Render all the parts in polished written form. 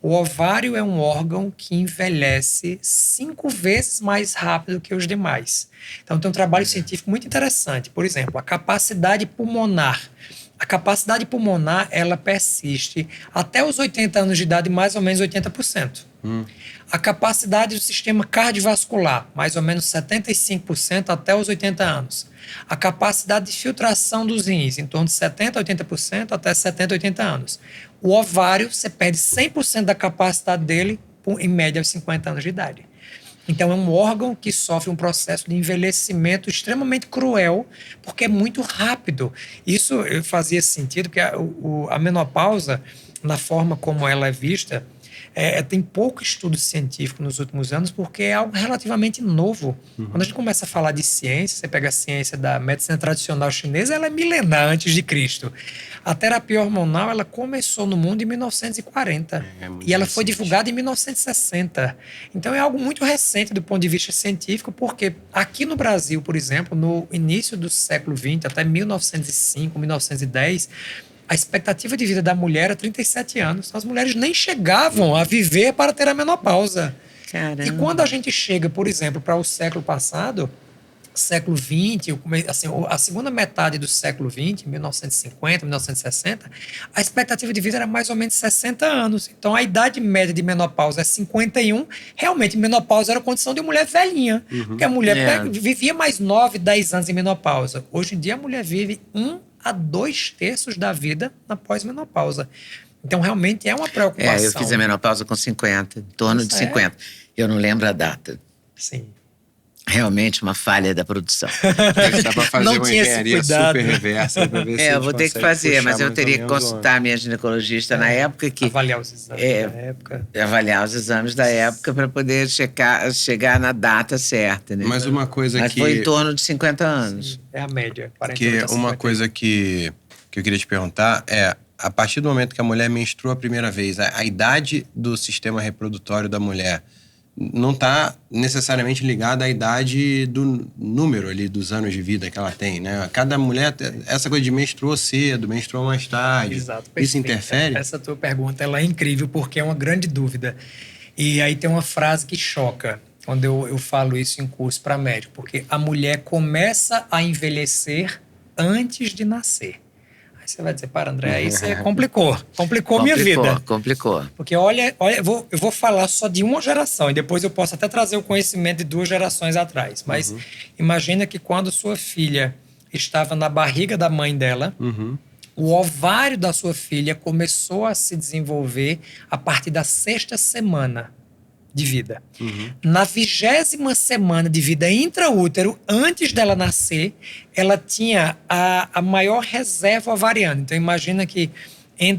O ovário é um órgão que envelhece 5 vezes mais rápido que os demais. Então, tem um trabalho científico muito interessante. Por exemplo, a capacidade pulmonar. A capacidade pulmonar, ela persiste até os 80 anos de idade, mais ou menos 80%. A capacidade do sistema cardiovascular, mais ou menos 75% até os 80 anos. A capacidade de filtração dos rins, em torno de 70% a 80% até 70, 80 anos. O ovário, você perde 100% da capacidade dele, em média, aos 50 anos de idade. Então, é um órgão que sofre um processo de envelhecimento extremamente cruel, porque é muito rápido. Isso fazia sentido, porque a menopausa, na forma como ela é vista, tem pouco estudo científico nos últimos anos, porque é algo relativamente novo. Quando a gente começa a falar de ciência, você pega a ciência da medicina tradicional chinesa, ela é milenar antes de Cristo. A terapia hormonal, ela começou no mundo em 1940 e ela foi divulgada em 1960. Então é algo muito recente do ponto de vista científico, porque aqui no Brasil, por exemplo, no início do século XX, até 1905, 1910, a expectativa de vida da mulher era 37 anos. As mulheres nem chegavam a viver para ter a menopausa. Caramba. E quando a gente chega, por exemplo, para o século passado, século XX, assim, a segunda metade do século XX, 1950, 1960, a expectativa de vida era mais ou menos 60 anos. Então, a idade média de menopausa é 51. Realmente, menopausa era a condição de mulher velhinha. Porque a mulher vivia mais 9, 10 anos em menopausa. Hoje em dia, a mulher vive 1 a 2/3 da vida na pós-menopausa. Então, realmente é uma preocupação. Eu fiz a menopausa com 50, em torno de 50. Eu não lembro a data. Sim. Realmente uma falha da produção. Dá pra fazer Não uma tinha esse engenharia cuidado. super reversa pra ver se a Eu gente vou ter que consegue fazer, puxar mas eu mais teria ou que menos consultar a minha ginecologista na época que... Avaliar os exames da época. Avaliar os exames da época para poder chegar na data certa, né? Mas uma coisa Mas que... foi em torno de 50 anos. Sim, é a média. 48 Que a 51. uma coisa que eu queria te perguntar é, a partir do momento que a mulher menstrua a primeira vez, a idade do sistema reprodutório da mulher não está necessariamente ligada à idade do número ali dos anos de vida que ela tem, né? Cada mulher, essa coisa de menstruou cedo, menstruou mais tarde, Exato, isso perfeito. interfere? Essa tua pergunta ela é incrível porque é uma grande dúvida. E aí tem uma frase que choca quando eu falo isso em curso para médico, porque a mulher começa a envelhecer antes de nascer. Aí você vai dizer, para André, aí você complicou minha vida. Complicou. Porque olha eu vou falar só de uma geração e depois eu posso até trazer o conhecimento de 2 gerações atrás. Mas imagina que quando sua filha estava na barriga da mãe dela, o ovário da sua filha começou a se desenvolver a partir da 6ª semana de vida. Na 20ª semana de vida intraútero, antes dela nascer, ela tinha a maior reserva ovariana. Então, imagina que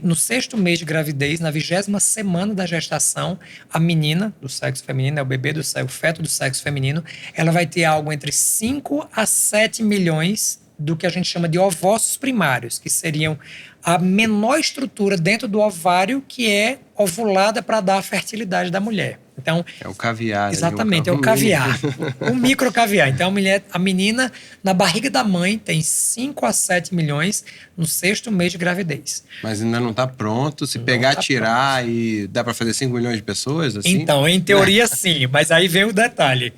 no 6º mês de gravidez, na 20ª semana da gestação, a menina do sexo feminino, o bebê do sexo, o feto do sexo feminino, ela vai ter algo entre 5 a 7 milhões do que a gente chama de ovócitos primários, que seriam a menor estrutura dentro do ovário que é ovulada para dar a fertilidade da mulher. Então, É o caviar. exatamente, é o caviar. O microcaviar. Então, a menina, na barriga da mãe, tem 5 a 7 milhões no 6º mês de gravidez. Mas ainda não está pronto. Se pegar, tirar e dá para fazer 5 milhões de pessoas, assim? Então, em teoria, sim. Mas aí vem o detalhe.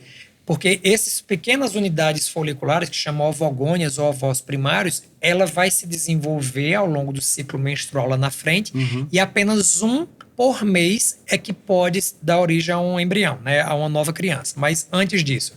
Porque essas pequenas unidades foliculares, que chamam ovogônias ou ovócitos primários, ela vai se desenvolver ao longo do ciclo menstrual lá na frente e apenas um por mês é que pode dar origem a um embrião, né, a uma nova criança. Mas antes disso...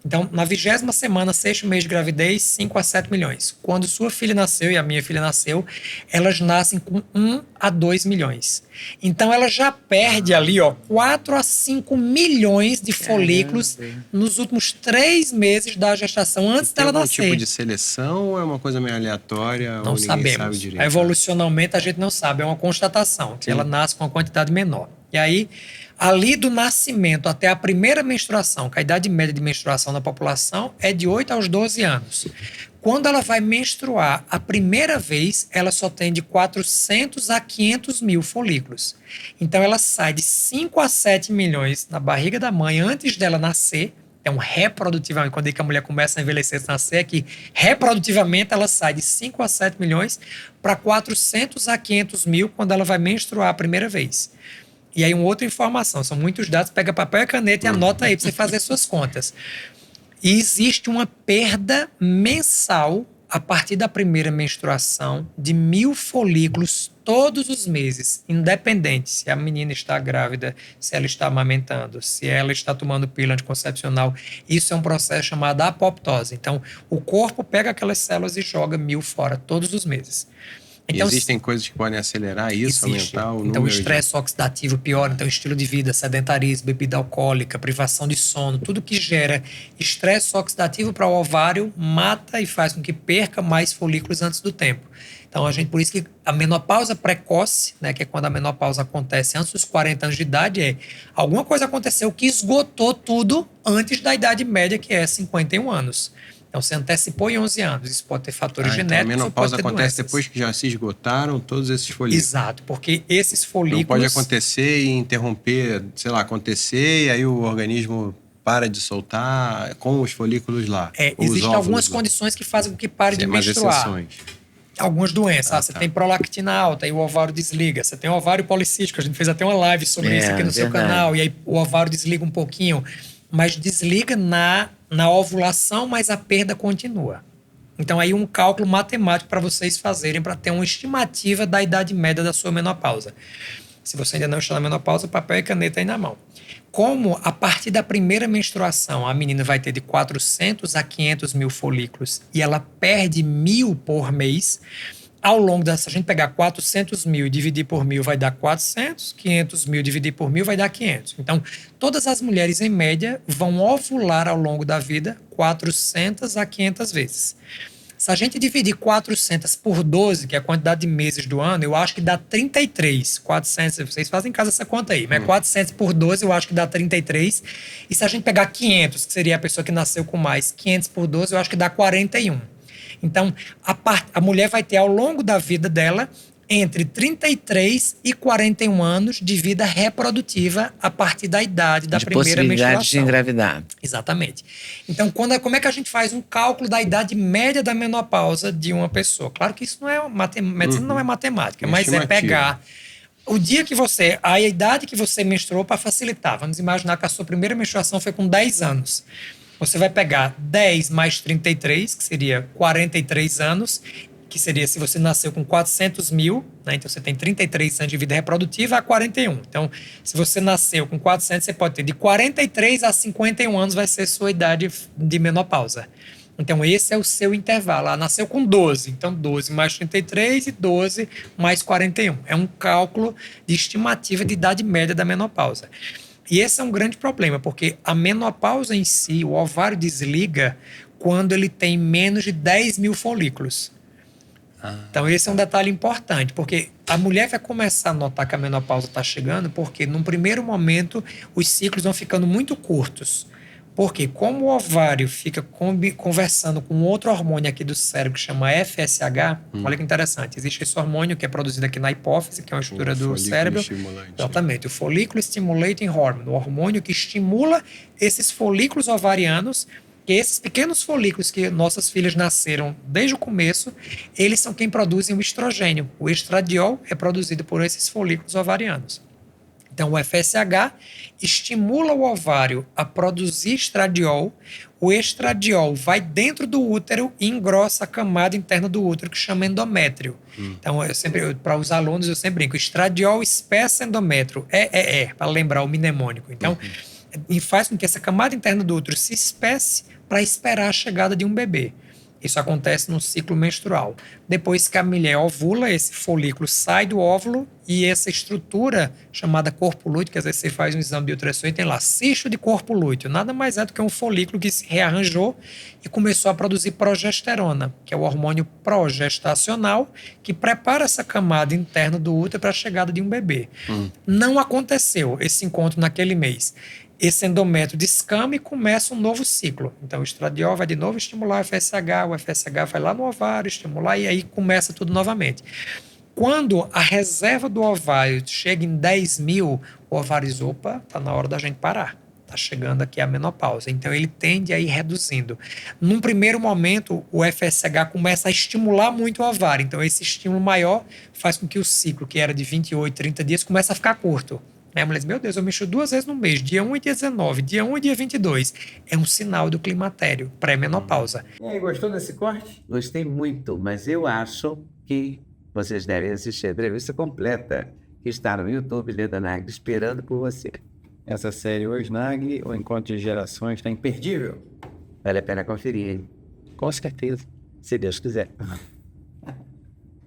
Então, na 20ª semana, 6º mês de gravidez, 5 a 7 milhões. Quando sua filha nasceu e a minha filha nasceu, elas nascem com 1 a 2 milhões. Então, ela já perde ali, 4 a 5 milhões de folículos nos últimos 3 meses da gestação, antes dela nascer. Tem algum tipo de seleção ou é uma coisa meio aleatória? Não ou ninguém sabe sabemos. direito? Evolucionalmente, a gente não sabe. É uma constatação, que ela nasce com uma quantidade menor. E aí... Ali do nascimento até a primeira menstruação, que a idade média de menstruação da população é de 8 aos 12 anos. Quando ela vai menstruar a primeira vez, ela só tem de 400 a 500 mil folículos. Então, ela sai de 5 a 7 milhões na barriga da mãe antes dela nascer. Então, reprodutivamente, quando digo que a mulher começa a envelhecer e nascer, é que reprodutivamente ela sai de 5 a 7 milhões para 400 a 500 mil quando ela vai menstruar a primeira vez. E aí, uma outra informação, são muitos dados, pega papel e caneta e anota aí para você fazer suas contas. E existe uma perda mensal, a partir da primeira menstruação, de 1.000 folículos todos os meses, independente se a menina está grávida, se ela está amamentando, se ela está tomando pílula anticoncepcional. Isso é um processo chamado apoptose. Então, o corpo pega aquelas células e joga 1.000 fora todos os meses. Então, existem coisas que podem acelerar isso, aumentar o número. Então, o estresse oxidativo piora. Então, estilo de vida, sedentarismo, bebida alcoólica, privação de sono, tudo que gera estresse oxidativo para o ovário mata e faz com que perca mais folículos antes do tempo. Então, por isso que a menopausa precoce, né, que é quando a menopausa acontece antes dos 40 anos de idade, alguma coisa aconteceu que esgotou tudo antes da idade média, que é 51 anos. Então, você antecipou em 11 anos. Isso pode ter fatores genéticos. Então a menopausa acontece doenças. Depois que já se esgotaram todos esses folículos. Exato, porque esses folículos... Não pode acontecer e interromper, sei lá, acontecer e aí o organismo para de soltar com os folículos lá. Existem algumas condições que fazem com que pare de menstruar. Exceções. Algumas doenças. Você tem prolactina alta, aí o ovário desliga. Você tem ovário policístico, a gente fez até uma live sobre isso aqui no seu canal. E aí o ovário desliga um pouquinho, mas desliga na ovulação, mas a perda continua. Então, aí um cálculo matemático para vocês fazerem, para ter uma estimativa da idade média da sua menopausa. Se você ainda não está na menopausa, papel e caneta aí na mão. Como a partir da primeira menstruação a menina vai ter de 400 a 500 mil folículos e ela perde 1.000 por mês, ao longo dessa, se a gente pegar 400 mil e dividir por 1.000 vai dar 400, 500 mil dividir por 1.000 vai dar 500. Então, todas as mulheres, em média, vão ovular ao longo da vida 400 a 500 vezes. Se a gente dividir 400 por 12, que é a quantidade de meses do ano, eu acho que dá 33. 400, vocês fazem em casa essa conta aí, mas 400 por 12 eu acho que dá 33. E se a gente pegar 500, que seria a pessoa que nasceu com mais, 500 por 12 eu acho que dá 41. Então, a mulher vai ter ao longo da vida dela entre 33 e 41 anos de vida reprodutiva a partir da idade da primeira menstruação. De engravidar. Exatamente. Então, como é que a gente faz um cálculo da idade média da menopausa de uma pessoa? Claro que isso não é medicina, não é matemática, mas é pegar o dia que a idade que você menstruou para facilitar. Vamos imaginar que a sua primeira menstruação foi com 10 anos. Você vai pegar 10 mais 33, que seria 43 anos, que seria se você nasceu com 400 mil, né? Então você tem 33 anos de vida reprodutiva a 41. Então, se você nasceu com 400, você pode ter de 43 a 51 anos vai ser sua idade de menopausa. Então, esse é o seu intervalo. Ela nasceu com 12, então 12 mais 33 e 12 mais 41. É um cálculo de estimativa de idade média da menopausa. E esse é um grande problema, porque a menopausa em si, o ovário desliga quando ele tem menos de 10 mil folículos. Então, esse é um detalhe importante, porque a mulher vai começar a notar que a menopausa está chegando, porque num primeiro momento os ciclos vão ficando muito curtos. Porque como o ovário fica conversando com outro hormônio aqui do cérebro que chama FSH, olha que interessante, existe esse hormônio que é produzido aqui na hipófise, que é uma estrutura do cérebro. Estimulante. Exatamente, o Follicle Stimulating Hormone, o hormônio que estimula esses folículos ovarianos, que esses pequenos folículos que nossas filhas nasceram desde o começo, eles são quem produzem o estrogênio. O estradiol é produzido por esses folículos ovarianos. Então, o FSH estimula o ovário a produzir estradiol. O estradiol vai dentro do útero e engrossa a camada interna do útero, que chama endométrio. Então, para os alunos, eu sempre brinco, estradiol espessa endométrio. Para lembrar o mnemônico. Então, e faz com que essa camada interna do útero se espesse para esperar a chegada de um bebê. Isso acontece no ciclo menstrual. Depois que a mulher ovula, esse folículo sai do óvulo e essa estrutura chamada corpo lúteo, que às vezes você faz um exame de ultrassom e tem lá cisto de corpo lúteo. Nada mais é do que um folículo que se rearranjou e começou a produzir progesterona, que é o hormônio progestacional que prepara essa camada interna do útero para a chegada de um bebê. Não aconteceu esse encontro naquele mês. Esse endométrio descama e começa um novo ciclo. Então, o estradiol vai de novo estimular o FSH vai lá no ovário estimular e aí começa tudo novamente. Quando a reserva do ovário chega em 10 mil, o ovário diz, opa, está na hora da gente parar. Está chegando aqui a menopausa. Então, ele tende a ir reduzindo. Num primeiro momento, o FSH começa a estimular muito o ovário. Então, esse estímulo maior faz com que o ciclo, que era de 28, 30 dias, comece a ficar curto. Aí a mulher diz, meu Deus, eu menstruo 2 vezes no mês, dia 1 e dia 19, dia 1 e dia 22. É um sinal do climatério, pré-menopausa. E aí, gostou desse corte? Gostei muito, mas eu acho que vocês devem assistir a entrevista completa, que está no YouTube, Leda Nagli, esperando por você. Essa série Hoje Nagli, o Encontro de Gerações, está imperdível. Vale a pena conferir, hein? Com certeza. Se Deus quiser.